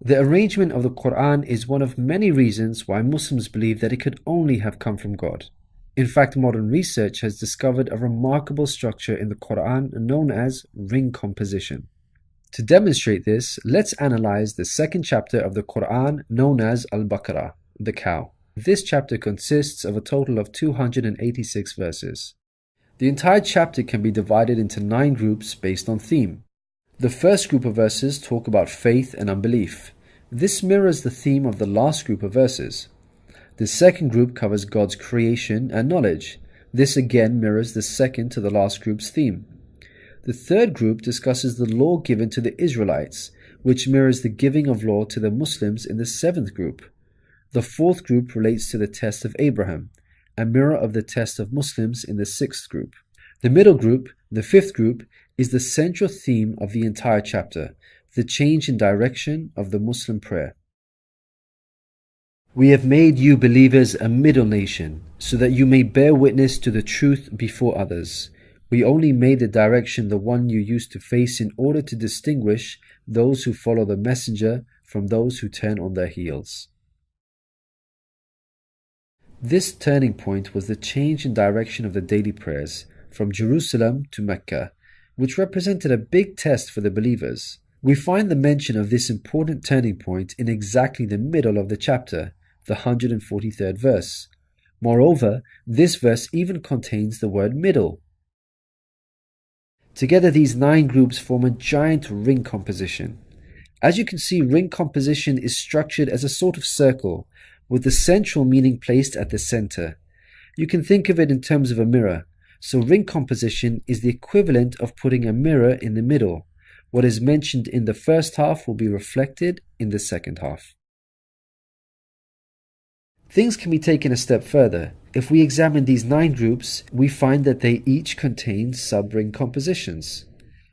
The arrangement of the Quran is one of many reasons why Muslims believe that it could only have come from God. In fact, modern research has discovered a remarkable structure in the Quran known as ring composition. To demonstrate this, let's analyze the second chapter of the Quran known as Al-Baqarah, the cow. This chapter consists of a total of 286 verses. The entire chapter can be divided into 9 groups based on theme. The first group of verses talk about faith and unbelief. This mirrors the theme of the last group of verses. The second group covers God's creation and knowledge. This again mirrors the second to the last group's theme. The third group discusses the law given to the Israelites, which mirrors the giving of law to the Muslims in the 7th group. The fourth group relates to the test of Abraham, a mirror of the test of Muslims in the 6th group. The middle group, the 5th group, is the central theme of the entire chapter, the change in direction of the Muslim prayer. We have made you believers a middle nation, so that you may bear witness to the truth before others. We only made the direction the one you used to face in order to distinguish those who follow the messenger from those who turn on their heels. This turning point was the change in direction of the daily prayers from Jerusalem to Mecca, which represented a big test for the believers. We find the mention of this important turning point in exactly the middle of the chapter, the 143rd verse. Moreover, this verse even contains the word middle. Together, these 9 groups form a giant ring composition. As you can see, ring composition is structured as a sort of circle, with the central meaning placed at the center. You can think of it in terms of a mirror. So ring composition is the equivalent of putting a mirror in the middle. What is mentioned in the first half will be reflected in the second half. Things can be taken a step further. If we examine these 9 groups, we find that they each contain sub-ring compositions.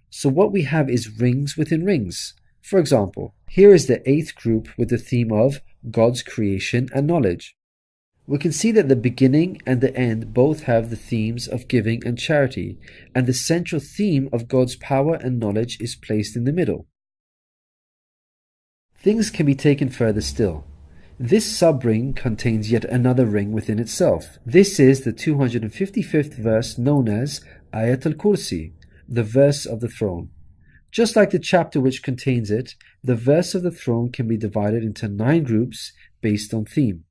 So what we have is rings within rings. For example, here is the 8th group with the theme of God's creation and knowledge. We can see that the beginning and the end both have the themes of giving and charity, and the central theme of God's power and knowledge is placed in the middle. Things can be taken further still. This sub-ring contains yet another ring within itself. This is the 255th verse known as Ayat al-Kursi, the verse of the throne. Just like the chapter which contains it, the verse of the throne can be divided into 9 groups based on theme.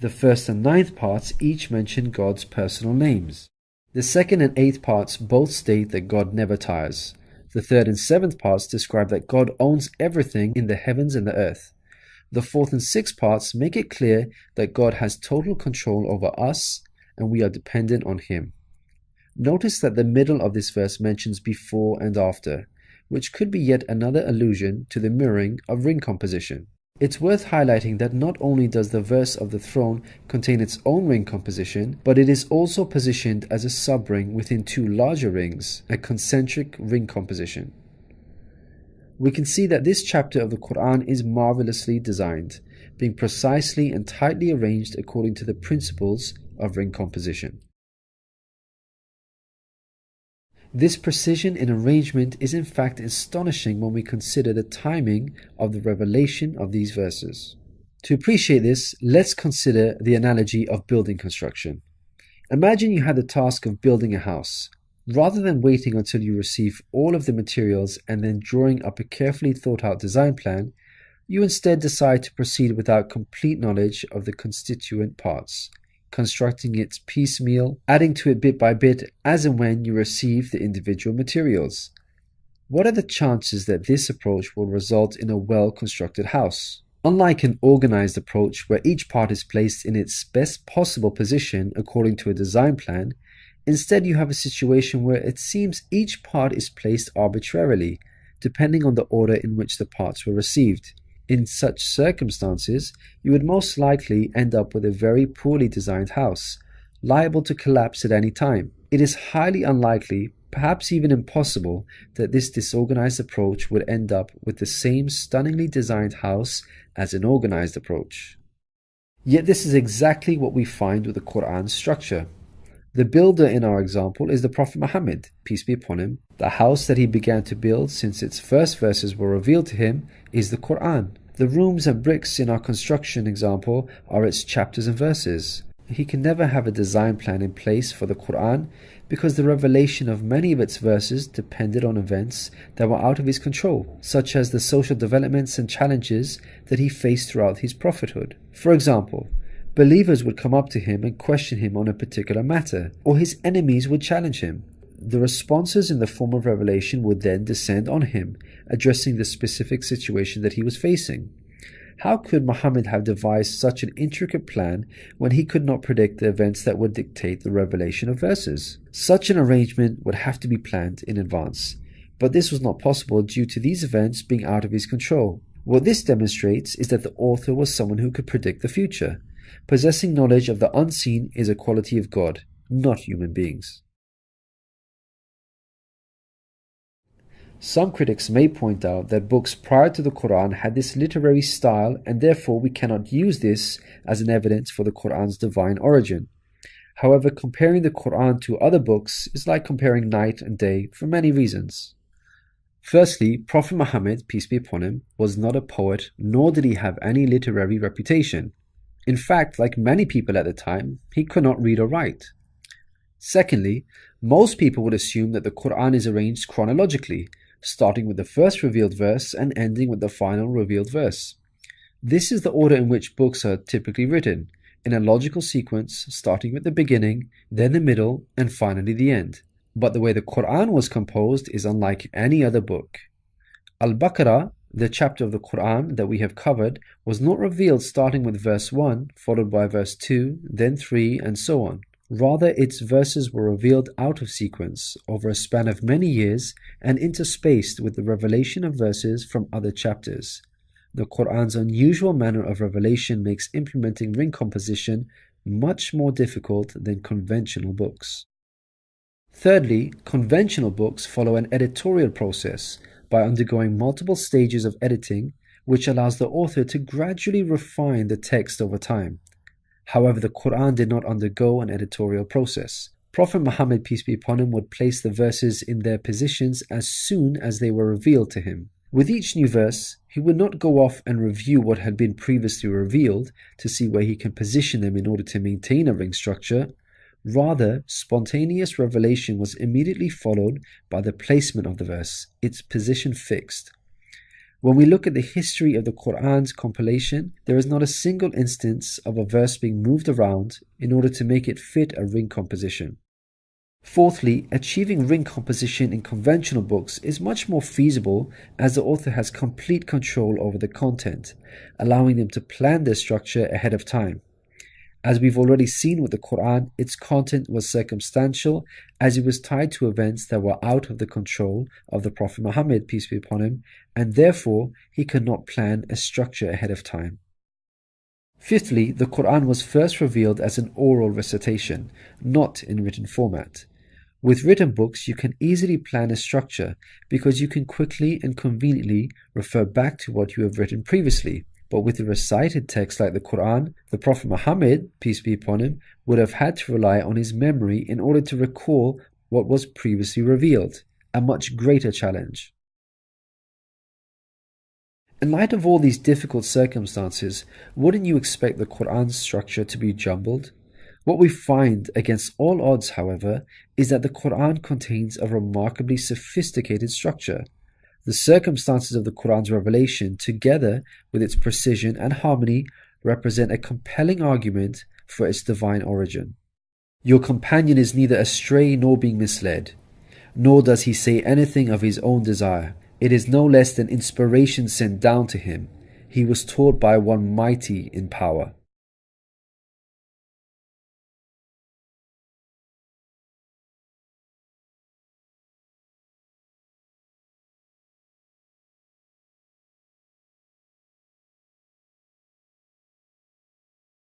The first and 9th parts each mention God's personal names. The 2nd and 8th parts both state that God never tires. The 3rd and 7th parts describe that God owns everything in the heavens and the earth. The 4th and 6th parts make it clear that God has total control over us and we are dependent on Him. Notice that the middle of this verse mentions before and after, which could be yet another allusion to the mirroring of ring composition. It's worth highlighting that not only does the verse of the throne contain its own ring composition, but it is also positioned as a sub-ring within 2 larger rings, a concentric ring composition. We can see that this chapter of the Quran is marvelously designed, being precisely and tightly arranged according to the principles of ring composition. This precision in arrangement is in fact astonishing when we consider the timing of the revelation of these verses. To appreciate this, let's consider the analogy of building construction. Imagine you had the task of building a house. Rather than waiting until you receive all of the materials and then drawing up a carefully thought out design plan, you instead decide to proceed without complete knowledge of the constituent parts, constructing it piecemeal, adding to it bit by bit as and when you receive the individual materials. What are the chances that this approach will result in a well-constructed house? Unlike an organized approach where each part is placed in its best possible position according to a design plan, instead you have a situation where it seems each part is placed arbitrarily, depending on the order in which the parts were received. In such circumstances, you would most likely end up with a very poorly designed house, liable to collapse at any time. It is highly unlikely, perhaps even impossible, that this disorganized approach would end up with the same stunningly designed house as an organized approach. Yet this is exactly what we find with the Quran's structure. The builder in our example is the Prophet Muhammad, peace be upon him. The house that he began to build since its first verses were revealed to him is the Quran. The rooms and bricks in our construction example are its chapters and verses. He can never have a design plan in place for the Quran because the revelation of many of its verses depended on events that were out of his control, such as the social developments and challenges that he faced throughout his prophethood. For example, believers would come up to him and question him on a particular matter, or his enemies would challenge him. The responses in the form of revelation would then descend on him, addressing the specific situation that he was facing. How could Muhammad have devised such an intricate plan when he could not predict the events that would dictate the revelation of verses? Such an arrangement would have to be planned in advance, but this was not possible due to these events being out of his control. What this demonstrates is that the author was someone who could predict the future. Possessing knowledge of the unseen is a quality of God, not human beings. Some critics may point out that books prior to the Quran had this literary style and therefore we cannot use this as an evidence for the Quran's divine origin. However, comparing the Quran to other books is like comparing night and day for many reasons. Firstly, Prophet Muhammad, peace be upon him, was not a poet nor did he have any literary reputation. In fact, like many people at the time, he could not read or write. Secondly, most people would assume that the Quran is arranged chronologically, starting with the first revealed verse and ending with the final revealed verse. This is the order in which books are typically written, in a logical sequence starting with the beginning, then the middle, and finally the end. But the way the Quran was composed is unlike any other book. Al-Baqarah, the chapter of the Quran that we have covered, was not revealed starting with verse 1, followed by verse 2, then 3, and so on. Rather, its verses were revealed out of sequence over a span of many years and interspaced with the revelation of verses from other chapters. The Quran's unusual manner of revelation makes implementing ring composition much more difficult than conventional books. Thirdly, conventional books follow an editorial process by undergoing multiple stages of editing, which allows the author to gradually refine the text over time. However, the Quran did not undergo an editorial process. Prophet Muhammad, peace be upon him, would place the verses in their positions as soon as they were revealed to him. With each new verse, he would not go off and review what had been previously revealed to see where he can position them in order to maintain a ring structure. Rather, spontaneous revelation was immediately followed by the placement of the verse, its position fixed. When we look at the history of the Quran's compilation, there is not a single instance of a verse being moved around in order to make it fit a ring composition. Fourthly, achieving ring composition in conventional books is much more feasible as the author has complete control over the content, allowing them to plan their structure ahead of time. As we've already seen with the Quran, its content was circumstantial as it was tied to events that were out of the control of the Prophet Muhammad, peace be upon him, and therefore he could not plan a structure ahead of time. Fifthly, the Quran was first revealed as an oral recitation, not in written format. With written books, you can easily plan a structure because you can quickly and conveniently refer back to what you have written previously. But with a recited text like the Quran, the Prophet Muhammad, peace be upon him, would have had to rely on his memory in order to recall what was previously revealed, a much greater challenge. In light of all these difficult circumstances, wouldn't you expect the Quran's structure to be jumbled? What we find against all odds, however, is that the Quran contains a remarkably sophisticated structure. The circumstances of the Quran's revelation, together with its precision and harmony, represent a compelling argument for its divine origin. Your companion is neither astray nor being misled, nor does he say anything of his own desire. It is no less than inspiration sent down to him. He was taught by one mighty in power.